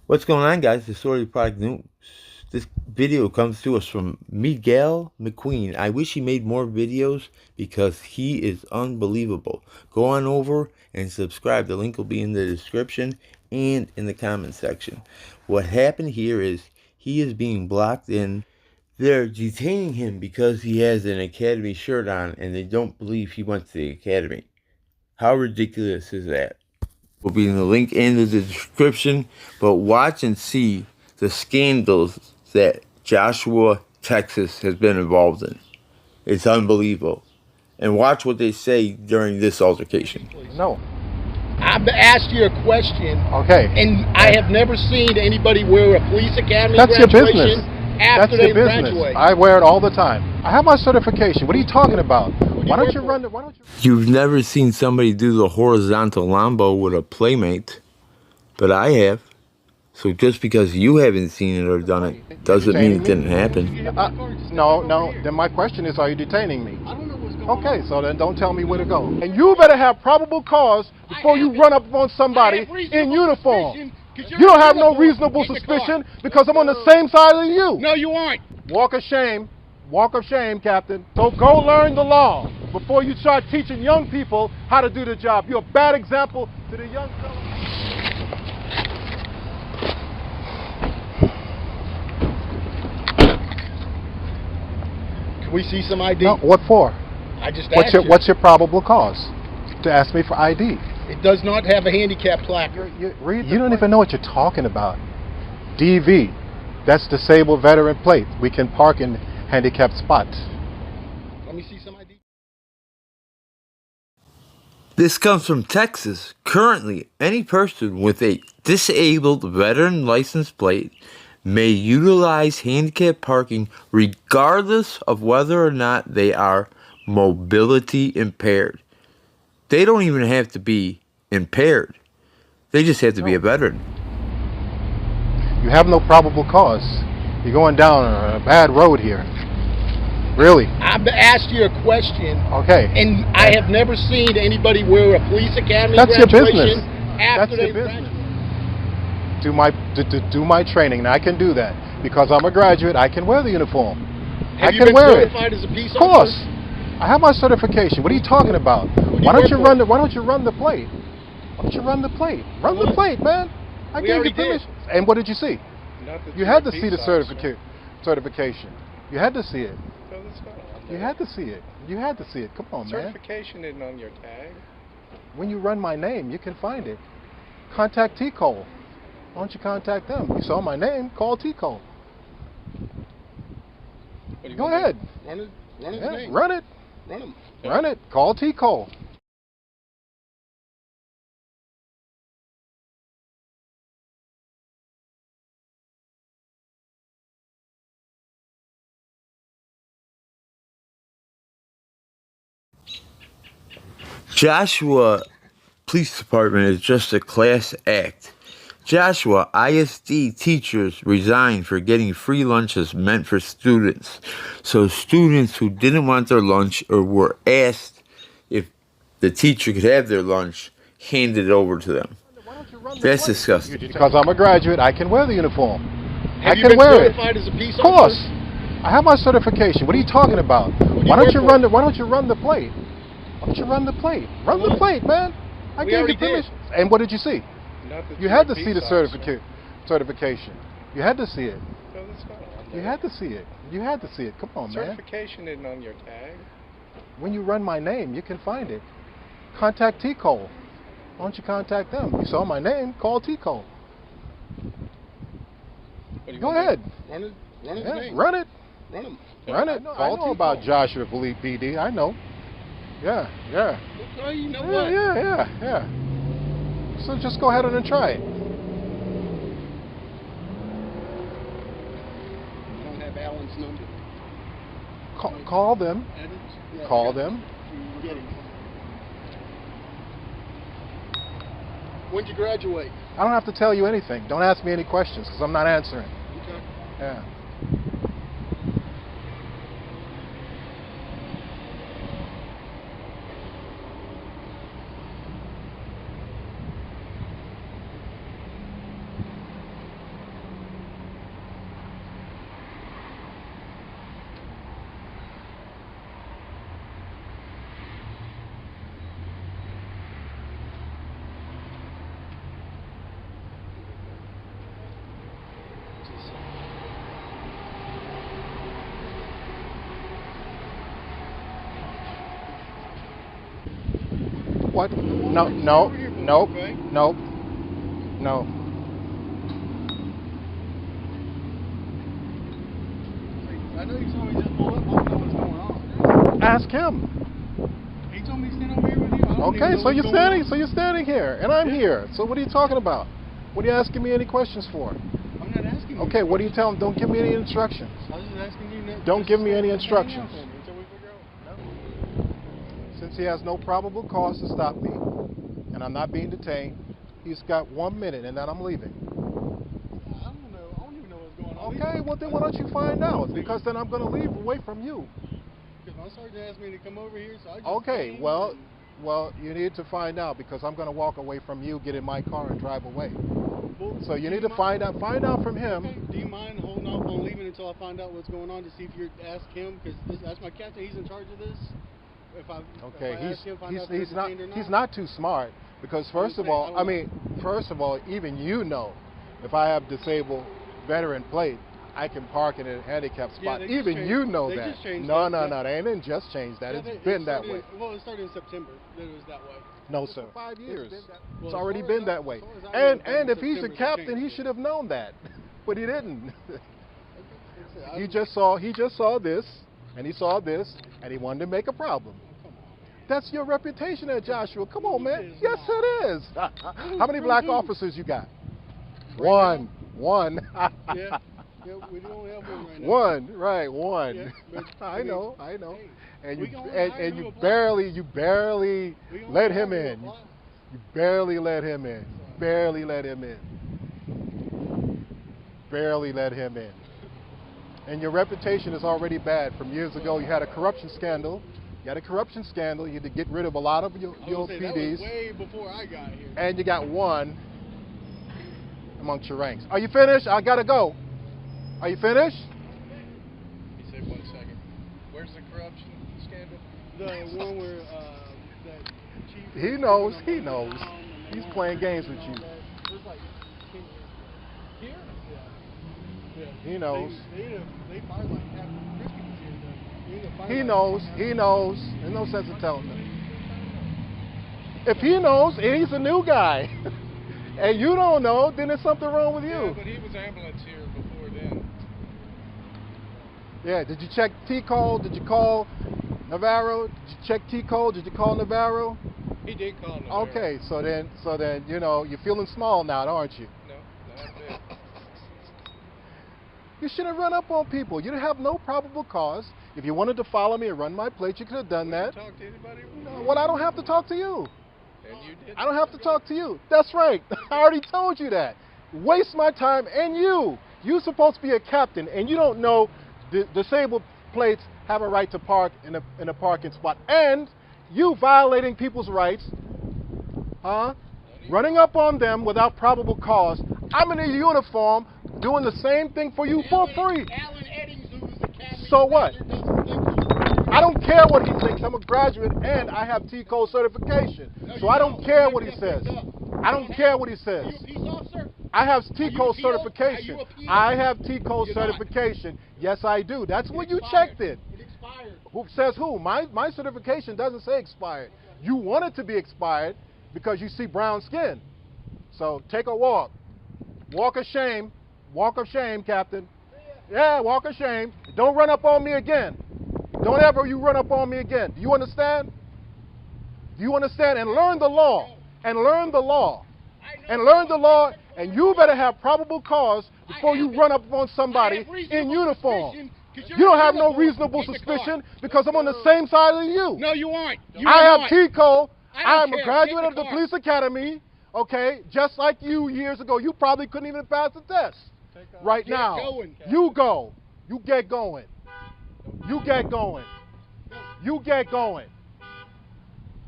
What's going on, guys? The Story Product News. This video comes to us from Miguel McQueen. I wish he made more videos because he is unbelievable. Go on over and subscribe. The link will be in the description and in the comment section. What happened here is he is being blocked in. They're detaining him because he has an academy shirt on and they don't believe he went to the academy. How ridiculous is that? Will be in the link in the description, but watch and see the scandals that Joshua, Texas has been involved in. It's unbelievable. And watch what they say during this altercation. No. I've asked you a question. Okay. And I have never seen anybody wear a police academy That's your graduation business. after That's they your business. graduate. I wear it all the time. I have my certification. What are you talking about? Why don't you run? You've never seen somebody do the horizontal lambo with a playmate, but I have. So just because you haven't seen it or done it doesn't mean it didn't happen. No. Then my question is, are you detaining me? I don't know what's going on. Okay, so then don't tell me where to go. And you better have probable cause before you run up on somebody in uniform. You don't have no reasonable suspicion because I'm on the same side as you. No, you aren't. Walk of shame. Walk of shame, Captain. So go learn the law before you start teaching young people how to do the job. You're a bad example to the young fellow. Can we see some ID? No, what for? I just asked you. What's your probable cause to ask me for ID? It does not have a handicap placard. You don't even know what you're talking about. DV, that's disabled veteran plate. We can park in handicapped spots. Let me see some ID. This comes from Texas. Currently, any person with a disabled veteran license plate may utilize handicap parking regardless of whether or not they are mobility impaired. They don't even have to be impaired. They just have to be a veteran. You have no probable cause. You're going down a bad road here. Really? I've asked you a question. Okay. And I have never seen anybody wear a police academy That's your graduation business. after That's they your business. graduate. Do my training, and I can do that because I'm a graduate. I can wear the uniform. Have I you can been wear certified as a peace Of course. officer? I have my certification. What are you talking about? Why don't you run the plate? Why don't you run the plate? Run the plate, man. I gave you permission. And what did you see? You had to see the certification. You had to see it. You had to see it. You had to see it. Come on, man. Certification isn't on your tag. When you run my name, you can find it. Contact T-Cole. Why don't you contact them? You saw my name, call T-Cole. Go ahead. Run it. Run his name. Run it. Run him. Run it. Call T-Cole. Joshua Police Department is just a class act. Joshua ISD teachers resigned for getting free lunches meant for students. So students who didn't want their lunch or were asked if the teacher could have their lunch handed it over to them. That's disgusting. Because I'm a graduate, I can wear the uniform. Have you can been wear certified as a peace Of course. officer? I have my certification. What are you talking about? Why don't you run the plate? Why don't you run the plate? Run the plate, man. I gave you permission. And what did you see? You had to see the certification. You had to see it. You had to see it. You had to see it. Come on, man. Certification isn't on your tag. When you run my name, you can find it. Contact T-Cole. Why don't you contact them? You saw my name, call T-Cole. Go ahead. Run it. Run his name. Run it. Run him. Run it. I know about Joshua PD. I know. Yeah. Okay, you know what? Yeah. So just go ahead and try it. You don't have Alan's number. Call them. Yeah, Call them. Get him. When'd you graduate? I don't have to tell you anything. Don't ask me any questions because I'm not answering. Okay. Yeah. What? No, no, nope, nope, no. I know you told me just pull up. I don't know what's going on. Ask him. He told me to stand over here with you. I don't even Okay, know so what's you're going standing. on. So you're standing here, and I'm here. So what are you talking about? What are you asking me any questions for? I'm not asking you. Okay, what are you telling? Don't give me any instructions. I was just asking you. Don't give me any hang out instructions. for me until we figure out. Since he has no probable cause to stop me, and I'm not being detained, he's got 1 minute, and then I'm leaving. I don't know. I don't even know what's going on. Okay, well then why don't you find out? Because then I'm going to leave away from you. Because my sergeant asked me to come over here, so I just Okay, came well, and- well, you need to find out because I'm going to walk away from you, get in my car, and drive away. Well, So you do need to find out from him. Okay. Do you mind holding off on leaving until I find out what's going on to see if you ask him? Because that's my captain. He's in charge of this. Okay, if I ask him, find out if he's not detained or he's not too smart because first of all, even you know, if I have disabled veteran plate, I can park in a handicapped spot. they just even changed- you know they that. just changed No, that, no, yeah. no, they didn't just change that. Yeah, It's it been that started- way. Well, it started in September that it was that way. No, sir. For 5 years. It's Well, as already far been as that way. as far as I know, And if he's a September, they captain, changed he it. should have known that, but he didn't. I- He just saw this, and he saw this, and he wanted to make a problem. That's your reputation there, Joshua. Come on, man. It is Yes, not. it is. How many black officers you got? Right One. Yeah, we don't have one right now. One, right, one. Yeah, but, I know. Hey, And we you gonna and, hire and who you apply. barely We gonna let hire him who in. apply. You barely let him in. Barely let him in. Barely let him in. And your reputation is already bad. From years ago, you had a corruption scandal. You had a corruption scandal. You had to get rid of a lot of your I was gonna say, that was PDs. way before I got here. And you got one amongst your ranks. Are you finished? I gotta go. Are you finished? He said 1 second. Where's the corruption scandal? The one where that chief. He knows. He knows. He's playing games with you. It was like 10 years ago. Here? Yeah. He knows. They fired like half the Christie was here. They ended up firing He like knows. half- He knows. There's no sense of telling him. If he knows, and he's a new guy, and you don't know, then there's something wrong with Yeah, you. but he was ambulance here before then. Yeah. Did you check T code? Did you call Navarro? Did you check T code? Did you call Navarro? He did call him. Okay. So then you know you're feeling small now, aren't you? No, not a bit. You shouldn't run up on people. You have no probable cause. If you wanted to follow me and run my plate, you could have done that. Talk to anybody? No, well, I don't have to talk to you. And you did. I don't have to talk to you. That's right. I already told you that. Waste my time and you. You're supposed to be a captain and you don't know disabled plates have a right to park in a parking spot. And you violating people's rights, huh? Running up on them without probable cause. I'm in a uniform doing the same thing for you for free. Alan Eddings, who was the captain. So what? I don't care what he thinks. I'm a graduate and I have T-code certification. So I don't care what he says. I don't care what he says. Are you a peace officer? I have Are T-code you a PO? certification. Are you a PO? I have T-code You're not. certification. Yes, I do. That's what you expired. checked it. It expired. Who says who? My certification doesn't say expired. You want it to be expired because you see brown skin. So take a walk. Walk of shame. Walk of shame, Captain. Yeah, walk of shame. Don't run up on me again. Don't ever you run up on me again. Do you understand? Do you understand? And learn the law. And learn the law. And learn the law. And you better have probable cause before you run up on somebody in uniform. You don't have no reasonable suspicion because I'm on the same side as you. No, you aren't. I have T-code. I don't I'm a care. graduate Take of the the car. police academy. Okay, just like you years ago. You probably couldn't even pass the test. Right Get now, going. you go. You get going. You get going. You get going.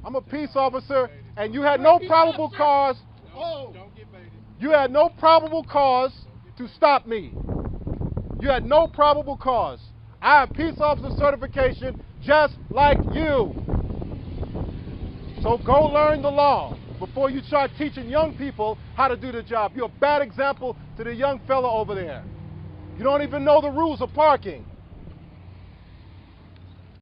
I'm a peace officer, and you had no probable cause. Oh. Don't get baited. You had no probable cause to stop me. You had no probable cause. I have peace officer certification just like you. So go learn the law before you start teaching young people how to do the job. You're a bad example to the young fella over there. You don't even know the rules of parking.